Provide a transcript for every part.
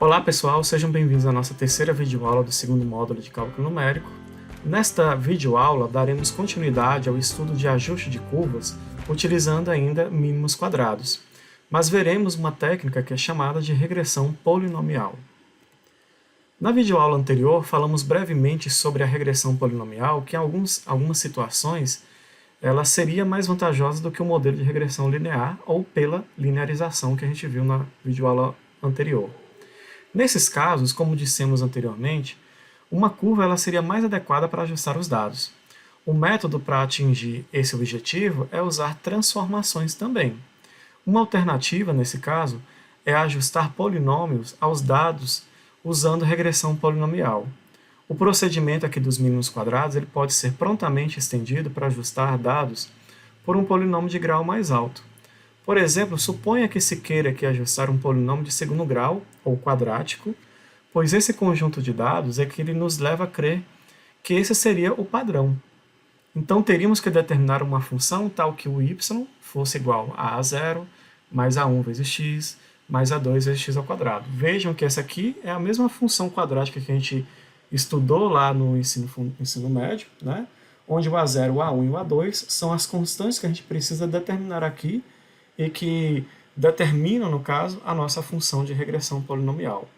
Olá pessoal, sejam bem-vindos à nossa terceira videoaula do segundo módulo de Cálculo Numérico. Nesta videoaula daremos continuidade ao estudo de ajuste de curvas utilizando ainda mínimos quadrados, mas veremos uma técnica que é chamada de regressão polinomial. Na videoaula anterior falamos brevemente sobre a regressão polinomial, que em algumas situações ela seria mais vantajosa do que o modelo de regressão linear ou pela linearização que a gente viu na videoaula anterior. Nesses casos, como dissemos anteriormente, uma curva ela seria mais adequada para ajustar os dados. O método para atingir esse objetivo é usar transformações também. Uma alternativa, nesse caso, é ajustar polinômios aos dados usando regressão polinomial. O procedimento aqui dos mínimos quadrados ele pode ser prontamente estendido para ajustar dados por um polinômio de grau mais alto. Por exemplo, suponha que se queira aqui ajustar um polinômio de segundo grau, ou quadrático, pois esse conjunto de dados é que ele nos leva a crer que esse seria o padrão. Então, teríamos que determinar uma função tal que o y fosse igual a a0 mais a1 vezes x mais a2 vezes x ao quadrado. Vejam que essa aqui é a mesma função quadrática que a gente estudou lá no ensino médio, né? Onde o a0, o a1 e o a2 são as constantes que a gente precisa determinar aqui e que determinam, no caso, a nossa função de regressão polinomial.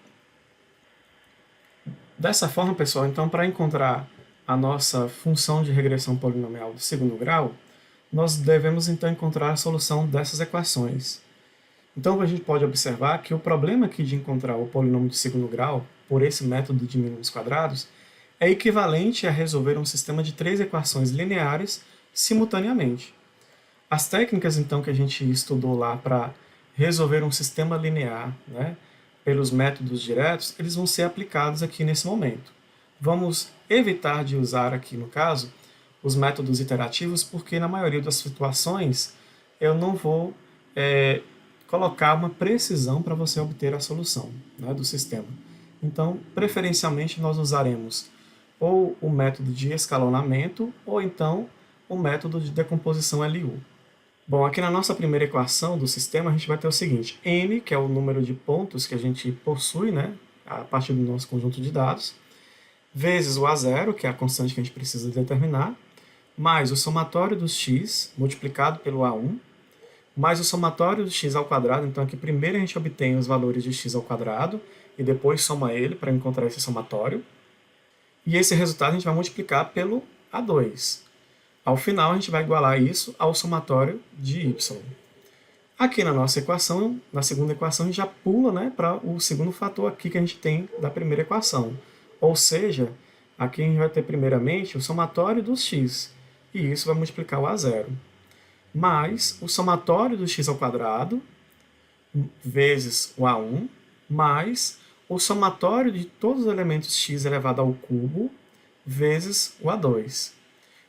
Dessa forma, pessoal, então, para encontrar a nossa função de regressão polinomial do segundo grau, nós devemos, então, encontrar a solução dessas equações. Então, a gente pode observar que o problema aqui de encontrar o polinômio de segundo grau, por esse método de mínimos quadrados, é equivalente a resolver um sistema de três equações lineares simultaneamente. As técnicas, então, que a gente estudou lá para resolver um sistema linear, né, pelos métodos diretos, eles vão ser aplicados aqui nesse momento. Vamos evitar de usar aqui, no caso, os métodos iterativos, porque na maioria das situações eu não vou colocar uma precisão para você obter a solução, né, do sistema. Então, preferencialmente, nós usaremos ou o método de escalonamento ou então o método de decomposição LU. Bom, aqui na nossa primeira equação do sistema, a gente vai ter o seguinte, n, que é o número de pontos que a gente possui, né, a partir do nosso conjunto de dados, vezes o a0, que é a constante que a gente precisa determinar, mais o somatório dos x, multiplicado pelo a1, mais o somatório do x ao quadrado. Então, aqui primeiro a gente obtém os valores de x ao quadrado, e depois soma ele para encontrar esse somatório. E esse resultado a gente vai multiplicar pelo a2. Ao final, a gente vai igualar isso ao somatório de y. Aqui na nossa equação, na segunda equação, a gente já pula, né, para o segundo fator aqui que a gente tem da primeira equação. Ou seja, aqui a gente vai ter primeiramente o somatório dos x, e isso vai multiplicar o a0. Mais o somatório do x ao quadrado, vezes o a1, mais o somatório de todos os elementos x elevado ao cubo, vezes o a2.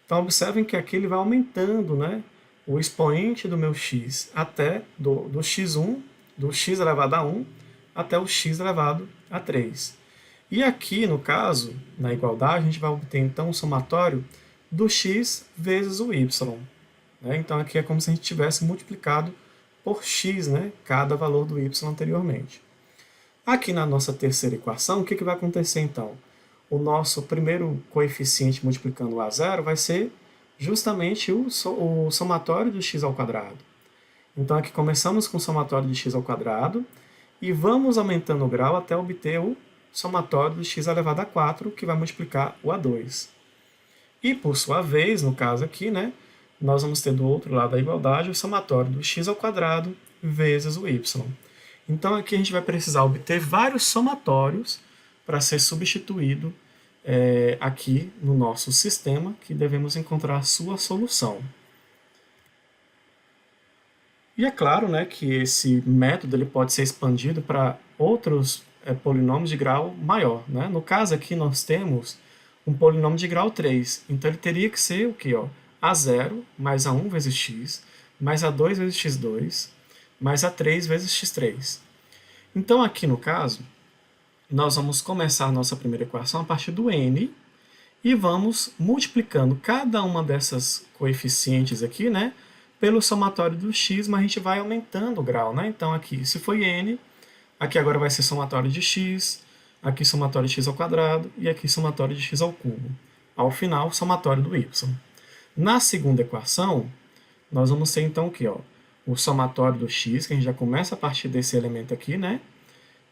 Então, observem que aqui ele vai aumentando, né, o expoente do meu x até do x1, do x elevado a 1, até o x elevado a 3. E aqui, no caso, na igualdade, a gente vai obter, então, o somatório do x vezes o y. Né? Então, aqui é como se a gente tivesse multiplicado por x, né, cada valor do y anteriormente. Aqui na nossa terceira equação, o que vai acontecer, então? O nosso primeiro coeficiente multiplicando o a0 vai ser justamente o somatório do x ao quadrado. Então, aqui começamos com o somatório de x ao quadrado e vamos aumentando o grau até obter o somatório do x elevado a 4, que vai multiplicar o a2. E, por sua vez, no caso aqui, né, nós vamos ter do outro lado da igualdade o somatório do x ao quadrado vezes o y. Então, aqui a gente vai precisar obter vários somatórios para ser substituído aqui no nosso sistema, que devemos encontrar a sua solução. E é claro, né, que esse método ele pode ser expandido para outros polinômios de grau maior. Né? No caso aqui nós temos um polinômio de grau 3, então ele teria que ser o quê? A0 mais a1 vezes x, mais a2 vezes x2, mais a3 vezes x3. Então aqui no caso, nós vamos começar a nossa primeira equação a partir do n e vamos multiplicando cada uma dessas coeficientes aqui, né, pelo somatório do x, mas a gente vai aumentando o grau. Né? Então aqui, se foi n, Aqui agora vai ser somatório de x, aqui somatório de x ao quadrado e aqui somatório de x ao cubo. Ao final, somatório do y. Na segunda equação, nós vamos ter então o quê? Ó? O somatório do x, que a gente já começa a partir desse elemento aqui, né?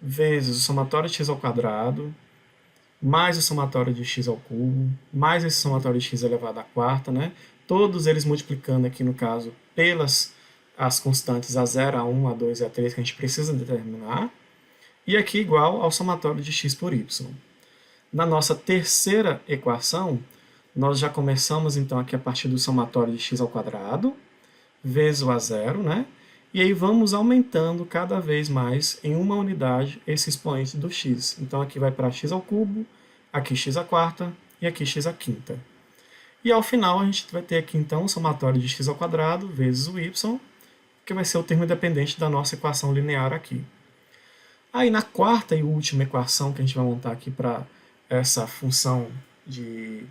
Vezes o somatório de x ao quadrado, mais o somatório de x ao cubo, mais esse somatório de x elevado à quarta, né? Todos eles multiplicando aqui, no caso, pelas as constantes A0, A1, A2 e A3 que a gente precisa determinar. E aqui igual ao somatório de x por y. Na nossa terceira equação, nós já começamos então aqui a partir do somatório de x ao quadrado, vezes o A0, né? E aí vamos aumentando cada vez mais em uma unidade esse expoente do x. Então aqui vai para x ao cubo, aqui x à quarta e aqui x à quinta. E ao final a gente vai ter aqui então o somatório de x ao quadrado vezes o y, que vai ser o termo independente da nossa equação linear aqui. Aí na quarta e última equação que a gente vai montar aqui para essa função de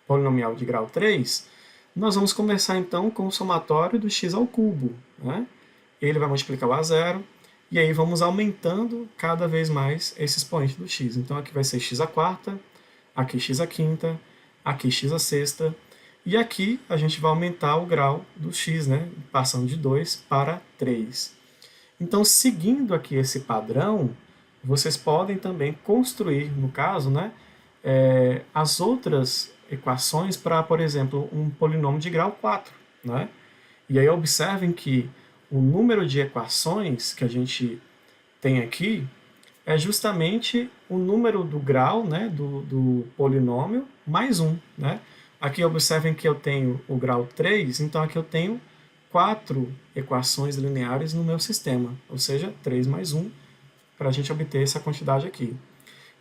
polinomial de grau 3, nós vamos começar então com o somatório do x ao cubo, né? Ele vai multiplicar o A0, e aí vamos aumentando cada vez mais esse expoente do x. Então aqui vai ser x à quarta, aqui x à quinta, aqui x à sexta, e aqui a gente vai aumentar o grau do x, né? Passando de 2 para 3. Então, seguindo aqui esse padrão, vocês podem também construir, no caso, né, as outras equações para, por exemplo, um polinômio de grau 4. Né? E aí observem que o número de equações que a gente tem aqui é justamente o número do grau, né, do polinômio mais 1. Né? Aqui observem que eu tenho o grau 3, então aqui eu tenho 4 equações lineares no meu sistema, ou seja, 3 mais 1, para a gente obter essa quantidade aqui.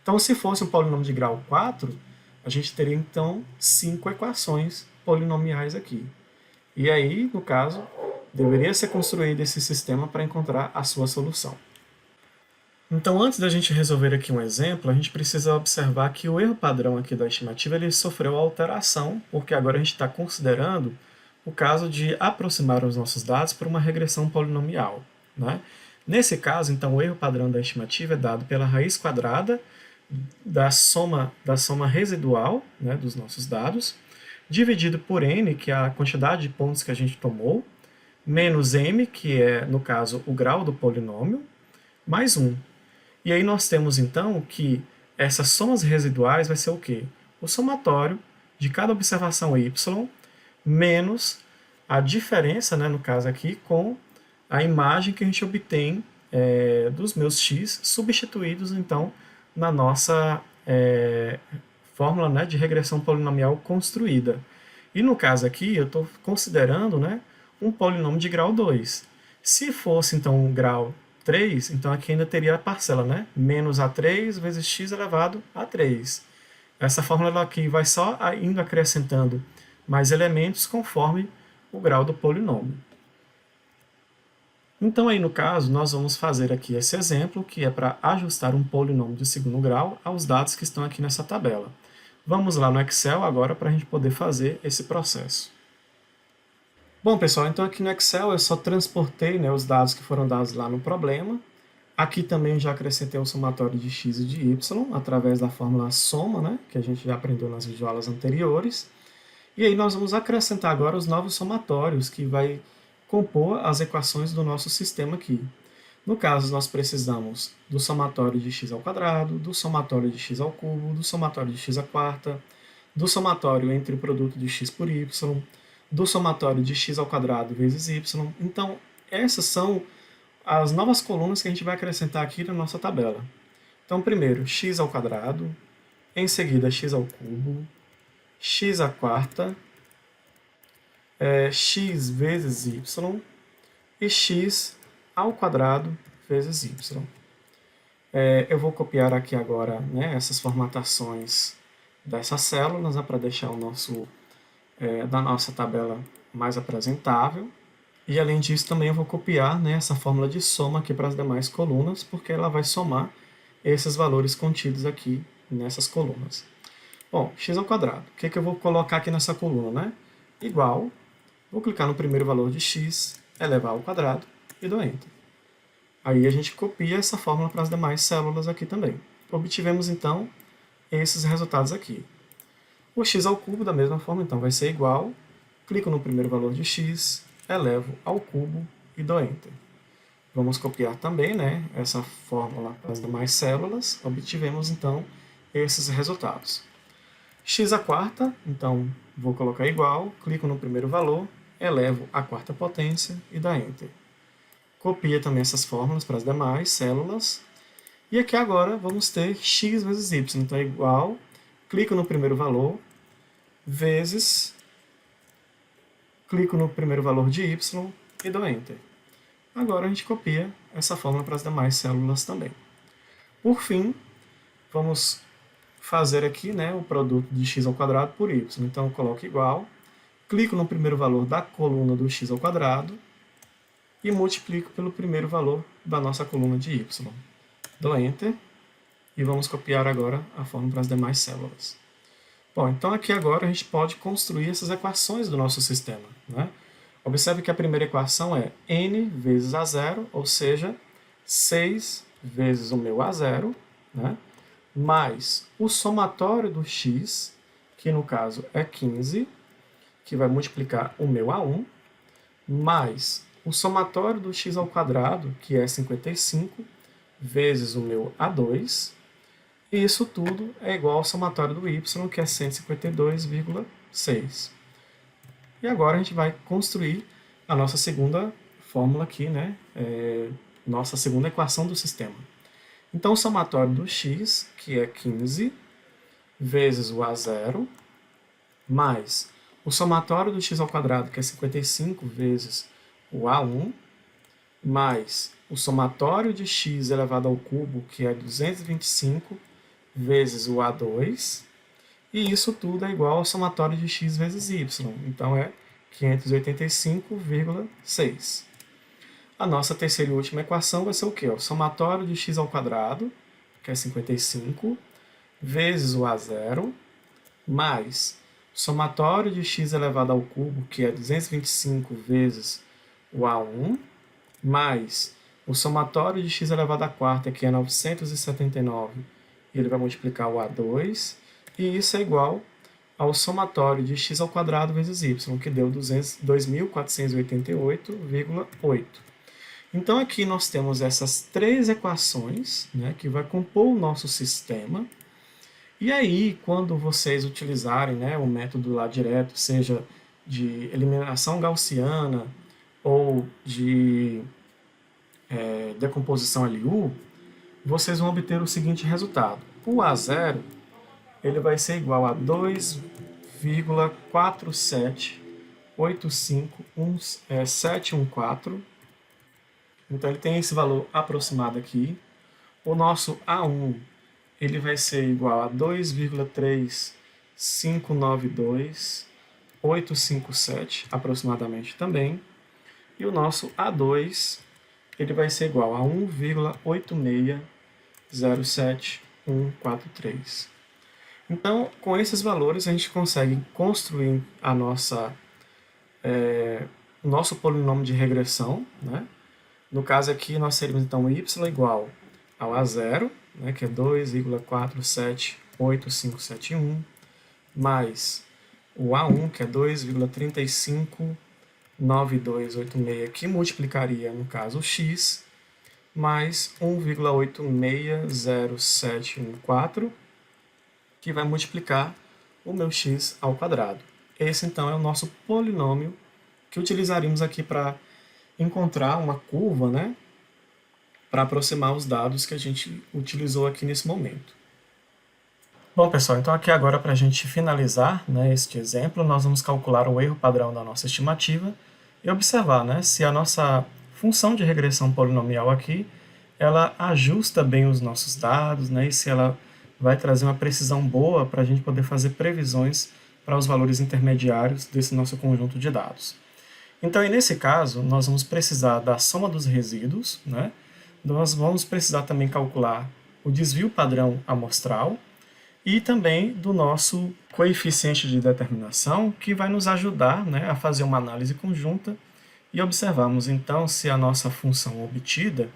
Então, se fosse um polinômio de grau 4, a gente teria, então, 5 equações polinomiais aqui. E aí, no caso, deveria ser construído esse sistema para encontrar a sua solução. Então, antes da gente resolver aqui um exemplo, a gente precisa observar que o erro padrão aqui da estimativa ele sofreu alteração, porque agora a gente está considerando o caso de aproximar os nossos dados por uma regressão polinomial. Né? Nesse caso, então, o erro padrão da estimativa é dado pela raiz quadrada da soma residual, né, dos nossos dados, dividido por n, que é a quantidade de pontos que a gente tomou, menos m, que é, no caso, o grau do polinômio, mais 1. E aí nós temos, então, que essas somas residuais vai ser o quê? O somatório de cada observação y menos a diferença, né, no caso aqui, com a imagem que a gente obtém dos meus x substituídos, então, na nossa fórmula, né, de regressão polinomial construída. E no caso aqui, eu estou considerando, né, um polinômio de grau 2. Se fosse, então, um grau 3, então aqui ainda teria a parcela, né, menos A3 vezes x elevado a 3. Essa fórmula aqui vai só indo acrescentando mais elementos conforme o grau do polinômio. Então, aí no caso, nós vamos fazer aqui esse exemplo, que é para ajustar um polinômio de segundo grau aos dados que estão aqui nessa tabela. Vamos lá no Excel agora para a gente poder fazer esse processo. Bom, pessoal, então aqui no Excel eu só transportei, né, os dados que foram dados lá no problema. Aqui também já acrescentei o somatório de x e de y, através da fórmula soma, né, que a gente já aprendeu nas videoaulas anteriores. E aí nós vamos acrescentar agora os novos somatórios, que vai compor as equações do nosso sistema aqui. No caso, nós precisamos do somatório de x ao quadrado, do somatório de x ao cubo, do somatório de x à quarta, do somatório entre o produto de x por y, do somatório de x ao quadrado vezes y. Então, essas são as novas colunas que a gente vai acrescentar aqui na nossa tabela. Então, primeiro, x ao quadrado, em seguida, x ao cubo, x à quarta, x vezes y e x ao quadrado vezes y. Eu vou copiar aqui agora, né, essas formatações dessas células, né, para deixar o nosso, da nossa tabela mais apresentável. E além disso também eu vou copiar, né, essa fórmula de soma aqui para as demais colunas, porque ela vai somar esses valores contidos aqui nessas colunas. Bom, x ao quadrado. O que eu vou colocar aqui nessa coluna, né? Igual, vou clicar no primeiro valor de x, elevar ao quadrado e dou Enter. Aí a gente copia essa fórmula para as demais células aqui também. Obtivemos, então, esses resultados aqui. O x ao cubo, da mesma forma, então, vai ser igual, clico no primeiro valor de x, elevo ao cubo e dou Enter. Vamos copiar também, né, essa fórmula para as demais células. Obtivemos, então, esses resultados. X à quarta, então, vou colocar igual, clico no primeiro valor, elevo à quarta potência e dá Enter. Copia também essas fórmulas para as demais células. E aqui agora vamos ter x vezes y. Então é igual, clico no primeiro valor, vezes, clico no primeiro valor de y e dou Enter. Agora a gente copia essa fórmula para as demais células também. Por fim, vamos fazer aqui, né, o produto de x ao quadrado por y. Então eu coloco igual, clico no primeiro valor da coluna do x ao quadrado e multiplico pelo primeiro valor da nossa coluna de y. Dou Enter e vamos copiar agora a fórmula para as demais células. Bom, então aqui agora a gente pode construir essas equações do nosso sistema, né? Observe que a primeira equação é n vezes A0, ou seja, 6 vezes o meu A0, né? Mais o somatório do x, que no caso é 15, que vai multiplicar o meu A1, mais o somatório do x ao quadrado, que é 55, vezes o meu A2, e isso tudo é igual ao somatório do y, que é 152,6. E agora a gente vai construir a nossa segunda fórmula aqui, né? Nossa segunda equação do sistema. Então, o somatório do x, que é 15, vezes o A0, mais o somatório do x ao quadrado, que é 55, vezes o A1, mais o somatório de x elevado ao cubo, que é 225, vezes o A2, e isso tudo é igual ao somatório de x vezes y, então é 585,6. A nossa terceira e última equação vai ser o quê? O somatório de x ao quadrado, que é 55, vezes o A0, mais o somatório de x elevado ao cubo, que é 225 vezes o A1, mais o somatório de x elevado à quarta, que é 979, e ele vai multiplicar o A2, e isso é igual ao somatório de x ao quadrado vezes y, que deu 2.488,8. Então aqui nós temos essas três equações, né, que vai compor o nosso sistema. E aí, quando vocês utilizarem, né, o método lá direto, seja de eliminação gaussiana ou de decomposição LU, vocês vão obter o seguinte resultado. O A0 ele vai ser igual a 2,4785714. Então ele tem esse valor aproximado aqui. O nosso A1 ele vai ser igual a 2,3592857 aproximadamente também. E o nosso A2 ele vai ser igual a 1,8607143. Então, com esses valores, a gente consegue construir a nosso polinômio de regressão, né? No caso aqui, nós teríamos então y igual ao A0, né, que é 2,478571, mais o A1, que é 2,359286, que multiplicaria, no caso, o x, mais 1,8607114, que vai multiplicar o meu x ao quadrado. Esse, então, é o nosso polinômio que utilizaríamos aqui para encontrar uma curva, né, para aproximar os dados que a gente utilizou aqui nesse momento. Bom, pessoal, então aqui agora para a gente finalizar, né, este exemplo, nós vamos calcular o erro padrão da nossa estimativa e observar, né, se a nossa função de regressão polinomial aqui, ela ajusta bem os nossos dados, né, e se ela vai trazer uma precisão boa para a gente poder fazer previsões para os valores intermediários desse nosso conjunto de dados. Então, e nesse caso, nós vamos precisar da soma dos resíduos, né? Nós vamos precisar também calcular o desvio padrão amostral e também do nosso coeficiente de determinação, que vai nos ajudar, né, a fazer uma análise conjunta e observarmos, então, se a nossa função obtida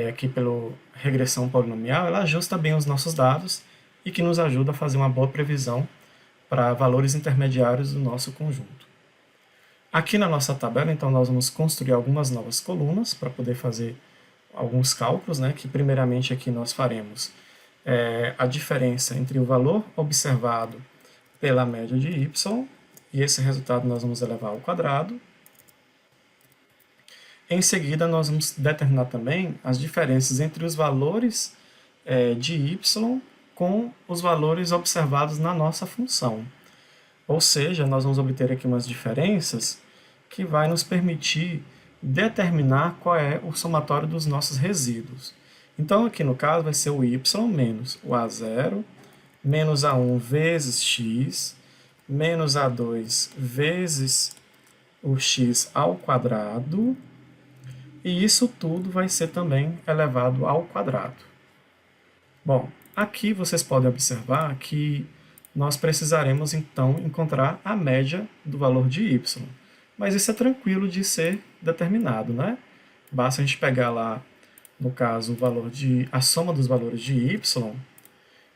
aqui pela regressão polinomial, ela ajusta bem os nossos dados e que nos ajuda a fazer uma boa previsão para valores intermediários do nosso conjunto. Aqui na nossa tabela, então, nós vamos construir algumas novas colunas para poder fazer alguns cálculos, né, que primeiramente aqui nós faremos a diferença entre o valor observado pela média de y, e esse resultado nós vamos elevar ao quadrado. Em seguida, nós vamos determinar também as diferenças entre os valores de y com os valores observados na nossa função. Ou seja, nós vamos obter aqui umas diferenças que vai nos permitir determinar qual é o somatório dos nossos resíduos. Então, aqui no caso, vai ser o y menos o a0, menos a1 vezes x, menos a2 vezes o x ao quadrado, e isso tudo vai ser também elevado ao quadrado. Bom, aqui vocês podem observar que nós precisaremos, então, encontrar a média do valor de y. Mas isso é tranquilo de ser determinado, né? Basta a gente pegar lá, no caso, a soma dos valores de y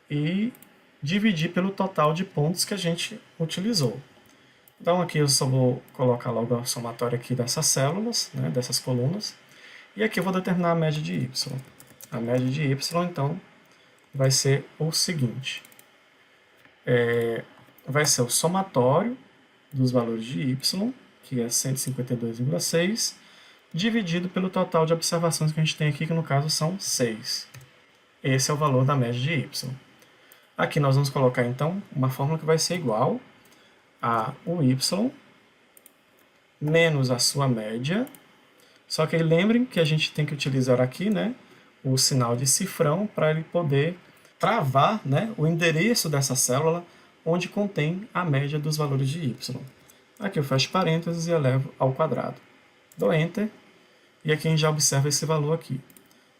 e dividir pelo total de pontos que a gente utilizou. Então, aqui eu só vou colocar logo a somatória aqui dessas células, né, dessas colunas. E aqui eu vou determinar a média de y. A média de y, então, vai ser o seguinte. Vai ser o somatório dos valores de y, que é 152,6, dividido pelo total de observações que a gente tem aqui, que no caso são 6. Esse é o valor da média de y. Aqui nós vamos colocar, então, uma fórmula que vai ser igual a o y menos a sua média. Só que aí lembrem que a gente tem que utilizar aqui, né, o sinal de cifrão para ele poder travar, né, o endereço dessa célula onde contém a média dos valores de y. Aqui eu fecho parênteses e elevo ao quadrado. Dou Enter e aqui a gente já observa esse valor aqui.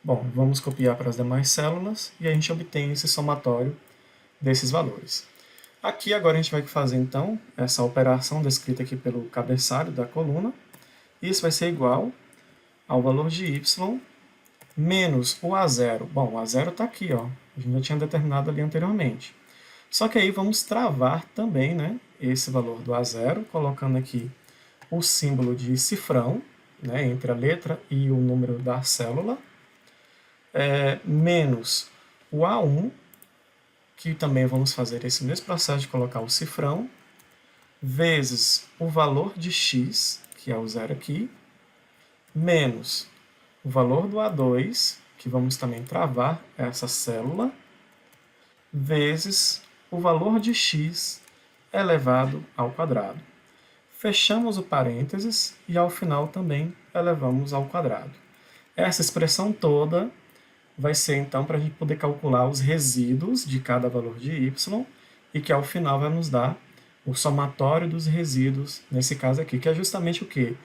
Bom, vamos copiar para as demais células e a gente obtém esse somatório desses valores. Aqui agora a gente vai fazer então essa operação descrita aqui pelo cabeçalho da coluna. Isso vai ser igual ao valor de y menos o a0. Bom, o a0 está aqui, ó. A gente já tinha determinado ali anteriormente. Só que aí vamos travar também, né, esse valor do a0, colocando aqui o símbolo de cifrão, né, entre a letra e o número da célula, menos o a1, que também vamos fazer esse mesmo processo de colocar o cifrão, vezes o valor de x, que é o 0 aqui, menos o valor do A2, que vamos também travar essa célula, vezes o valor de x elevado ao quadrado. Fechamos o parênteses e ao final também elevamos ao quadrado. Essa expressão toda vai ser então para a gente poder calcular os resíduos de cada valor de y e que ao final vai nos dar o somatório dos resíduos, nesse caso aqui, que é justamente o quê?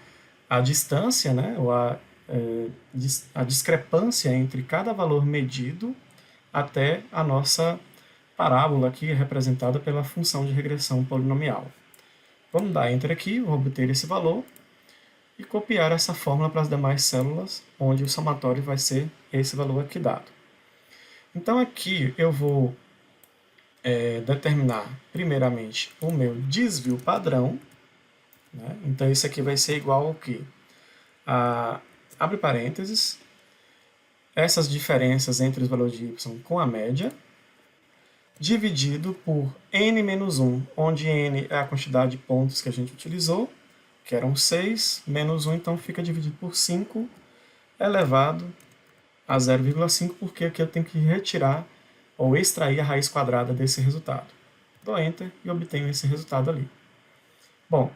A distância, né, ou a discrepância entre cada valor medido até a nossa parábola aqui representada pela função de regressão polinomial. Vamos dar Enter aqui, vou obter esse valor e copiar essa fórmula para as demais células, onde o somatório vai ser esse valor aqui dado. Então aqui eu vou determinar primeiramente o meu desvio padrão, né? Então isso aqui vai ser igual ao quê? Abre parênteses, essas diferenças entre os valores de y com a média, dividido por n menos 1, onde n é a quantidade de pontos que a gente utilizou, que eram 6, menos 1, então fica dividido por 5, elevado a 0,5, porque aqui eu tenho que retirar ou extrair a raiz quadrada desse resultado. Dou Enter e obtenho esse resultado ali. Bom,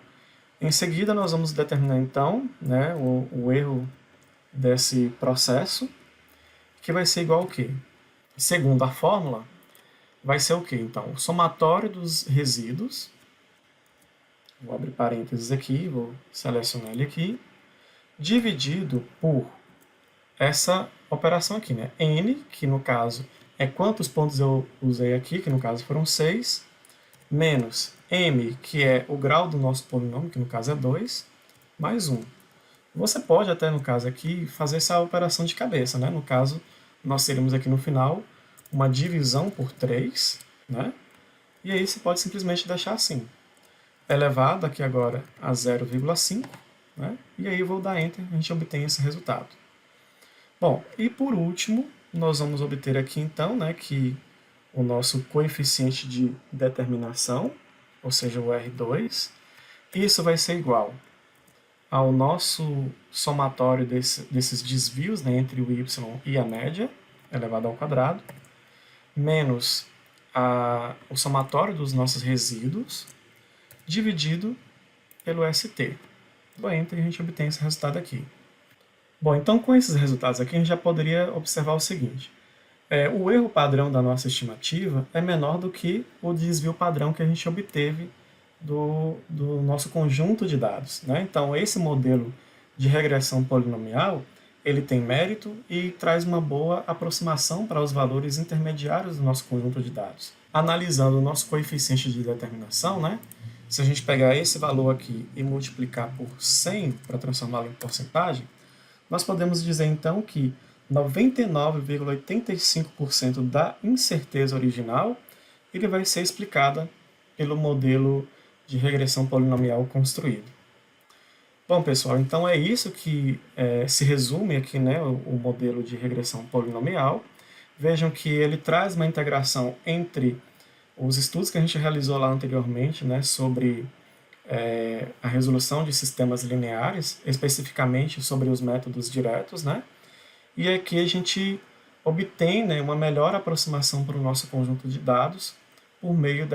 em seguida nós vamos determinar então, né, o erro desse processo, que vai ser igual ao quê? Segundo a fórmula, vai ser o quê? Então, o somatório dos resíduos, vou abrir parênteses aqui, vou selecionar ele aqui, dividido por essa operação aqui, né? N, que no caso é quantos pontos eu usei aqui, que no caso foram 6, menos M, que é o grau do nosso polinômio, que no caso é 2, mais 1. Você pode até, no caso aqui, fazer essa operação de cabeça, né? No caso, nós teríamos aqui no final uma divisão por 3, né? E aí você pode simplesmente deixar assim, elevado aqui agora a 0,5, né? E aí eu vou dar Enter, a gente obtém esse resultado. Bom, e por último, nós vamos obter aqui então, né, que o nosso coeficiente de determinação, ou seja, o R2, isso vai ser igual ao nosso somatório desses desvios, né, entre o y e a média, elevado ao quadrado, menos o somatório dos nossos resíduos, dividido pelo ST. Dou Enter e a gente obtém esse resultado aqui. Bom, então com esses resultados aqui, a gente já poderia observar o seguinte. O erro padrão da nossa estimativa é menor do que o desvio padrão que a gente obteve do nosso conjunto de dados, né? Então, esse modelo de regressão polinomial, ele tem mérito e traz uma boa aproximação para os valores intermediários do nosso conjunto de dados. Analisando o nosso coeficiente de determinação, né? Se a gente pegar esse valor aqui e multiplicar por 100 para transformá-lo em porcentagem, nós podemos dizer então que 99,85% da incerteza original ele vai ser explicada pelo modelo de regressão polinomial construído. Bom, pessoal, então é isso que se resume aqui, né, o modelo de regressão polinomial. Vejam que ele traz uma integração entre os estudos que a gente realizou lá anteriormente, né, sobre a resolução de sistemas lineares, especificamente sobre os métodos diretos, né? E aqui a gente obtém, né, uma melhor aproximação para o nosso conjunto de dados por meio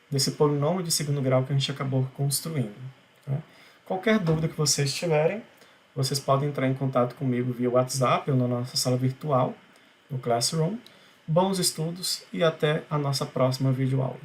desse polinômio de segundo grau que a gente acabou construindo. Tá? Qualquer dúvida que vocês tiverem, vocês podem entrar em contato comigo via WhatsApp ou na nossa sala virtual, no Classroom. Bons estudos e até a nossa próxima videoaula.